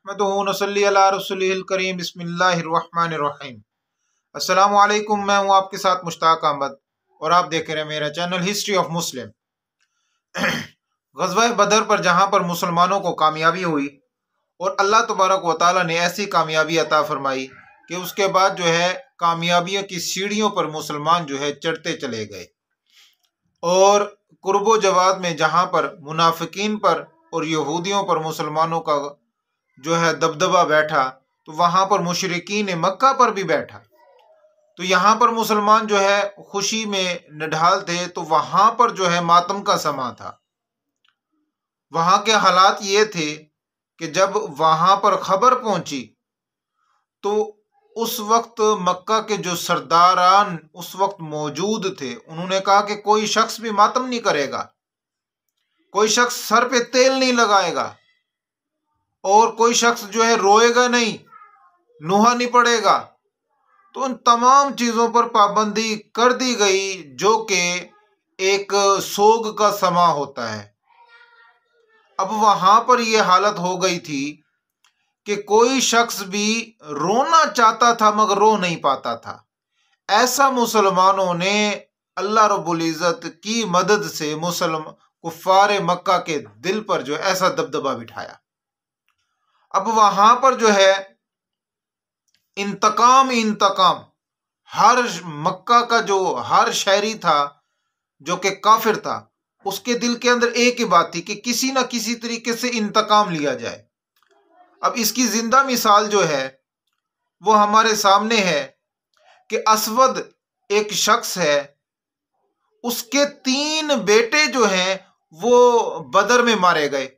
नहमदुहु नसल्ली अला रसूलिहिल करीम बिस्मिल्लाहिर्रहमानिर्रहीम। अस्सलामु अलैकुम, मैं हूँ आपके साथ मुश्ताक अहमद और आप देख रहे हैं मेरा चैनल हिस्ट्री ऑफ मुस्लिम। ग़ज़वा बदर पर जहाँ पर मुसलमानों को कामयाबी हुई और अल्लाह तबारक व तआला ने ऐसी कामयाबी अता फरमाई कि उसके बाद जो है कामयाबियों की सीढ़ियों पर मुसलमान जो है चढ़ते चले गए और कुर्बो जवाद में जहाँ पर मुनाफिकीन पर और यहूदियों पर मुसलमानों का जो है दबदबा बैठा, तो वहाँ पर मुशरिकीन मक्का पर भी बैठा। तो यहाँ पर मुसलमान जो है खुशी में निढाल थे, तो वहाँ पर जो है मातम का समा था। वहाँ के हालात ये थे कि जब वहाँ पर खबर पहुंची तो उस वक्त मक्का के जो सरदारान उस वक्त मौजूद थे, उन्होंने कहा कि कोई शख्स भी मातम नहीं करेगा, कोई शख्स सर पे तेल नहीं लगाएगा और कोई शख्स जो है रोएगा नहीं, नूहा नहीं पड़ेगा। तो उन तमाम चीज़ों पर पाबंदी कर दी गई जो कि एक सोग का समा होता है। अब वहाँ पर यह हालत हो गई थी कि कोई शख्स भी रोना चाहता था मगर रो नहीं पाता था। ऐसा मुसलमानों ने अल्लाह रब्बुल इज़्ज़त की मदद से कुफ्फार मक्का के दिल पर जो ऐसा दबदबा बिठाया। अब वहां पर जो है इंतकाम हर मक्का का जो हर शहरी था जो कि काफिर था, उसके दिल के अंदर एक ही बात थी कि किसी ना किसी तरीके से इंतकाम लिया जाए। अब इसकी जिंदा मिसाल जो है वो हमारे सामने है कि असवद एक शख्स है, उसके 3 बेटे जो हैं वो बदर में मारे गए।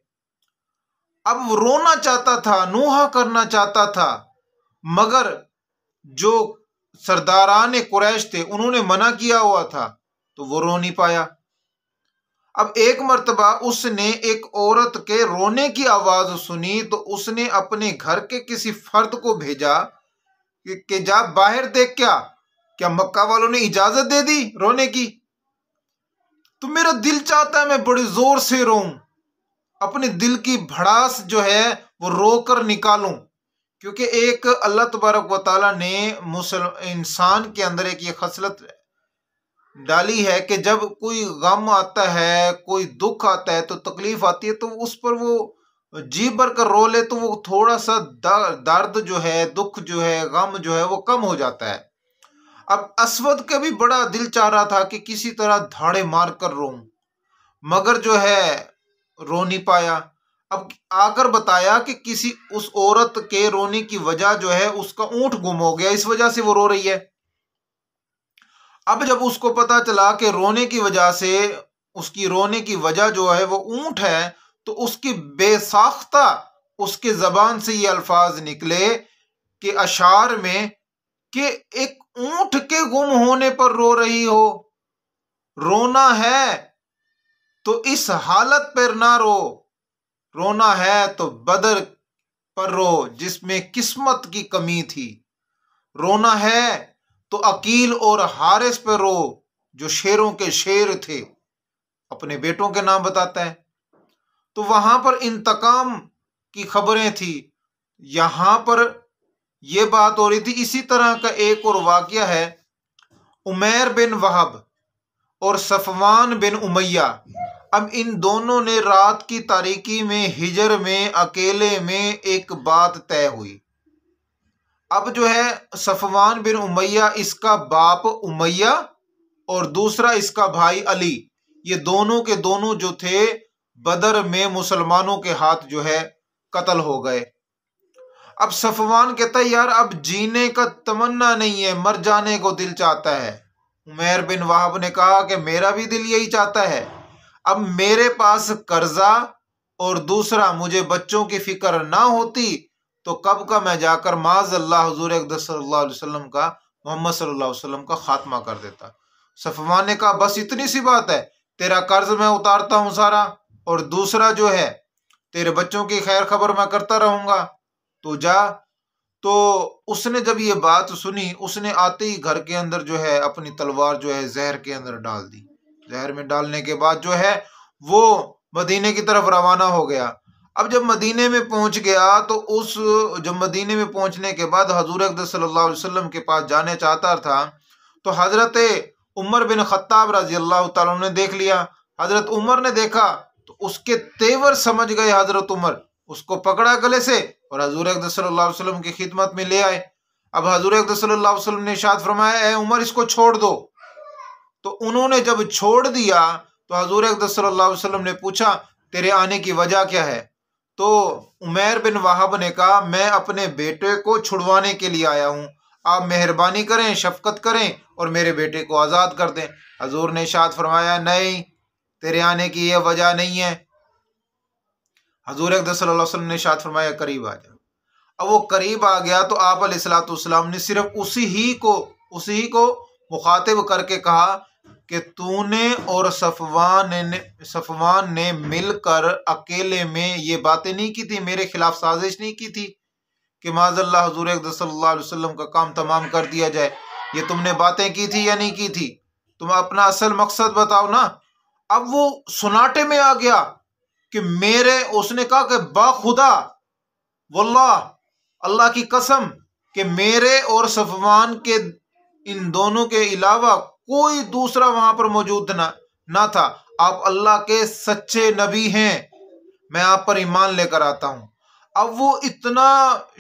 अब वो रोना चाहता था, नूहा करना चाहता था, मगर जो सरदारान कुरैश थे उन्होंने मना किया हुआ था, तो वो रो नहीं पाया। अब एक मर्तबा उसने एक औरत के रोने की आवाज सुनी, तो उसने अपने घर के किसी फर्द को भेजा कि जा बाहर देख, क्या मक्का वालों ने इजाजत दे दी रोने की? तो मेरा दिल चाहता है मैं बड़े जोर से रोऊं, अपने दिल की भड़ास जो है वो रोकर निकालूं, क्योंकि एक अल्लाह तबारक व तआला ने इंसान के अंदर एक ये खसलत डाली है कि जब कोई गम आता है, कोई दुख आता है, तो तकलीफ आती है, तो उस पर वो जी भर कर रो ले तो वो थोड़ा सा दर्द जो है, दुख जो है, गम जो है वो कम हो जाता है। अब असवद का भी बड़ा दिल चाह रहा था कि किसी तरह धाड़े मार कर रोऊं, मगर जो है रो नहीं पाया। अब आकर बताया कि किसी उस औरत के रोने की वजह जो है उसका ऊंट गुम हो गया, इस वजह से वो रो रही है। अब जब उसको पता चला कि रोने की वजह से, उसकी रोने की वजह जो है वो ऊंट है, तो उसकी बेसाख्ता उसके जबान से ये अल्फाज निकले कि अशार में कि एक ऊंट के गुम होने पर रो रही हो, रोना है तो इस हालत पर ना रो, रोना है तो बदर पर रो जिसमें किस्मत की कमी थी, रोना है तो अकील और हारिस पर रो जो शेरों के शेर थे। अपने बेटों के नाम बताता है। तो वहां पर इंतकाम की खबरें थी, यहां पर यह बात हो रही थी। इसी तरह का एक और वाकया है, उमैर बिन वहब और सफवान बिन उमैया। अब इन दोनों ने रात की तारीकी में हिजर में अकेले में एक बात तय हुई। अब जो है सफवान बिन उमैया, इसका बाप उमैया और दूसरा इसका भाई अली, ये दोनों के दोनों जो थे बदर में मुसलमानों के हाथ जो है कत्ल हो गए। अब सफवान कहता है यार अब जीने का तमन्ना नहीं है, मर जाने को दिल चाहता है। उमैर बिन वहाब ने कहा कि मेरा भी दिल यही चाहता है, अब मेरे पास कर्जा और दूसरा मुझे बच्चों की फिक्र ना होती तो कब का मैं जाकर माज़अल्लाह हुजूर अक़दस सल्लल्लाहु अलैहि वसल्लम का, मोहम्मद सल्लल्लाहु अलैहि वसल्लम का खात्मा कर देता। सफवान ने कहा बस इतनी सी बात है, तेरा कर्ज मैं उतारता हूं सारा, और दूसरा जो है तेरे बच्चों की खैर खबर मैं करता रहूंगा, तो जा। तो उसने जब ये बात सुनी, उसने आते ही घर के अंदर जो है अपनी तलवार जो है जहर के अंदर डाल दी। जहर में डालने के बाद जो है वो मदीने की तरफ रवाना हो गया। अब जब मदीने में पहुंच गया तो जब मदीने में पहुंचने के बाद हजूर अक़दस सल्लल्लाहु अलैहि वसल्लम के पास जाने चाहता था तो हजरत उमर बिन खत्ताब रजी अल्लाह तआला ने देख लिया। हजरत उमर ने देखा तो उसके तेवर समझ गए हजरत उमर, उसको पकड़ा गले से और हजूर अक़दस सल्लल्लाहु अलैहि वसल्लम की खिदमत में ले आए। अब हजूर अक़दस सल्लल्लाहु अलैहि वसल्लम ने इरशाद फरमाया, ए उमर इसको छोड़ दो। तो उन्होंने जब छोड़ दिया तो हजूर अक़दस सल्लल्लाहु अलैहि वसल्लम ने पूछा, तेरे आने की वजह क्या है? तो उमैर बिन वहाब ने कहा, मैं अपने बेटे को छुड़वाने के लिए आया हूँ, आप मेहरबानी करें, शफकत करें और मेरे बेटे को आज़ाद कर दें। हजूर ने इरशाद फरमाया, नहीं, तेरे आने की यह वजह नहीं है। हजूर अक़दस सल्लल्लाहु अलैहि वसल्लम ने इरशाद फरमाया, करीब आ जा। अब वो करीब आ गया तो आप अलैहिस्सलाम ने सिर्फ उसी ही को मुखातिब करके कहा कि तूने और सफवान ने मिलकर अकेले में ये बातें नहीं की थी, मेरे खिलाफ साजिश नहीं की थी कि माज़अल्लाह हुज़ूर अक़दस सल्लल्लाहु अलैहि वसल्लम का काम तमाम कर दिया जाए। ये तुमने बातें की थी या नहीं की थी? तुम अपना असल मकसद बताओ ना। अब वो सुनाटे में आ गया कि उसने कहा कि बाखुदा वल्लाह, अल्लाह की कसम, कि मेरे और सफवान के इन दोनों के अलावा कोई दूसरा वहां पर मौजूद ना था। आप अल्लाह के सच्चे नबी हैं, मैं आप पर ईमान लेकर आता हूं। अब वो इतना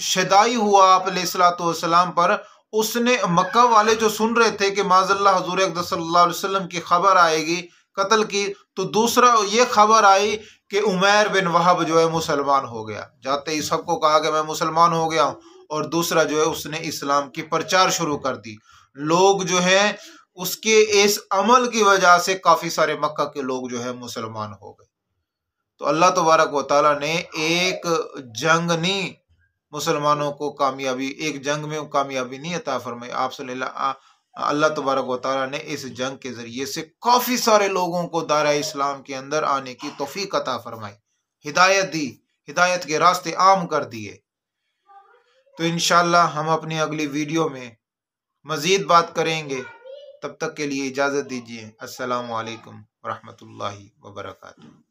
शदाई हुआ आप अलैहिस्सलाम पर, उसने मक्का वाले जो सुन रहे थे कि माज़अल्लाह हुज़ूर अक़दस सल्लल्लाहु अलैहि वसल्लम की खबर आएगी कत्ल की, तो दूसरा ये खबर आई कि उमैर बिन वहाब जो है मुसलमान हो गया। जाते ही सबको कहा कि मैं मुसलमान हो गया हूँ, और दूसरा जो है उसने इस्लाम की प्रचार शुरू कर दी। लोग जो है उसके इस अमल की वजह से काफी सारे मक्का के लोग जो है मुसलमान हो गए। तो अल्लाह तबारक व तआला ने एक जंग नहीं मुसलमानों को कामयाबी, एक जंग में कामयाबी नहीं अता फरमाई। अल्लाह तबारक व तआला ने इस जंग के जरिए से काफी सारे लोगों को दायरा इस्लाम के अंदर आने की तौफीक अता फरमाई, हिदायत दी, हिदायत के रास्ते आम कर दिए। तो इंशाअल्लाह हम अपनी अगली वीडियो में मजीद बात करेंगे। तब तक के लिए इजाज़त दीजिए। अस्सलामु अलैकुम व रहमतुल्लाहि व बरकातुहू।